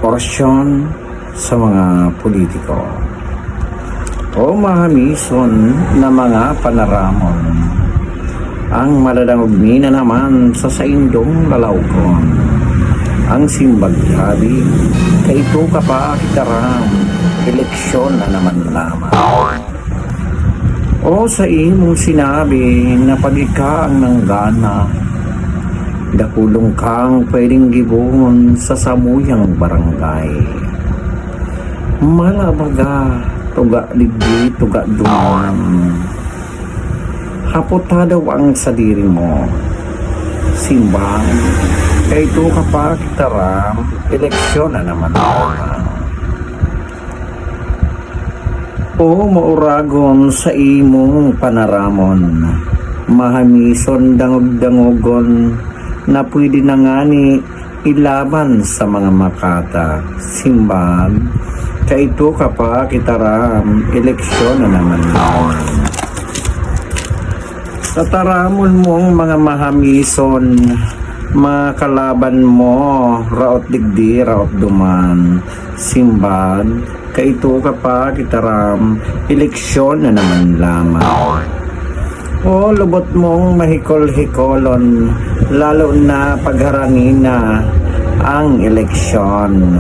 orasyon sa mga politiko o mahamison na mga panaramon. Ang maladangog na naman sa saindong lalawkon. Ang simbaghabi, kaito ka pa kitaram, eleksyon na naman lamang. O sa imong sinabi na pag ika ang nanggana, dakulong kang pwedeng gibungon sa samuyang barangay. Malabaga, tuga ligdi, tuga duman. Hapota daw ang sadiri mo. Simbang, kaito ka pa kitaram, eleksyon na naman lamang. O mauragon sa imong panaramon, mahamison dangog-dangogon, na pwede na nga ni ilaban sa mga makata. Simbag, kaito ka pa kitaram, eleksyon na naman lamang. Sa taramon mong mga mahamison, mga kalaban mo, raot digdi, raot duman. Simbag, kaito ka pa kitaram, eleksyon na naman lamang. O lubot mong mahikol-hikolon, lalo na pagharangin na ang eleksyon.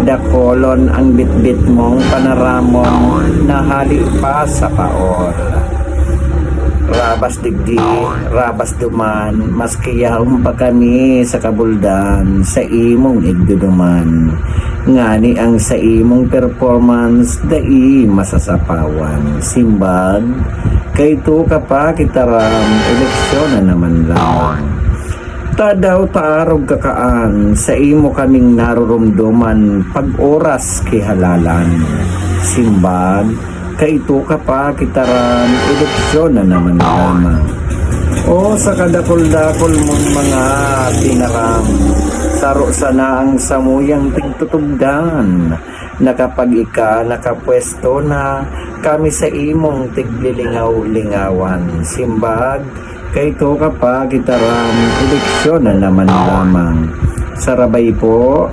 Dakolon ang bitbit mong panaramon na hali pa sa paol. Rabas digdi, rabas duman, maskiyahong pa kami sa kabuldan, sa imong igduduman. Ngani ang sa imong performance, dai masasapawan. Simbag, kaito ka pa kitaram, eleksyon na naman lamang. Tadaw taarog kakaan, sa imo kaming narurumduman, pag oras kihalalan. Simbag, kaito ka pa kitaram, eleksyon na naman lamang. O sa kadakol-dakol mong mga tinaram, saro sana ang samuyang tigtutugdan, na kapag ika nakapwesto na, kami sa imong tiglilingaw-lingawan. Simbag, kaito ka pa kitaram, eleksyon na naman lamang. Sarabay po,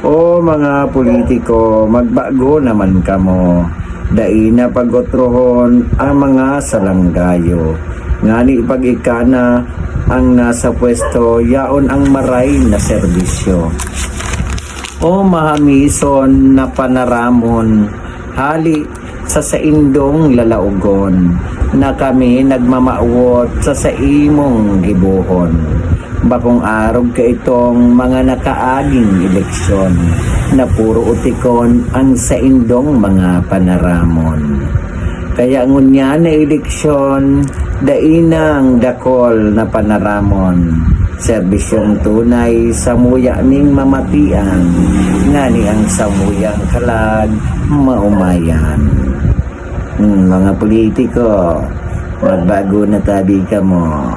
o mga politiko, magbago naman kamo. Dai na pagotrohon ang mga salanggayo. Ngani pag ika na ang nasa pwesto, yaon ang maray na serbisyo. O mahamison na panaramon, hali sa saindong lalaugon, na kami nagmamaawot sa saimong gibuhon. Bakong arog ka itong mga nakaaging eleksyon, na puro utikon ang saindong mga panaramon. Kaya ngunya na eleksyon, dainang dakol na panaramon. Serbisyong tunay, samuya ning mamatian, ngani ang samuyang kalag, maumayan. Mga politiko, magbago na tabi ka mo.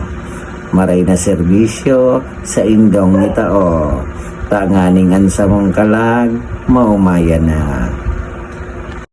Maray na serbisyo sa indong itao, tanganing ansamong kalag, maumayan na.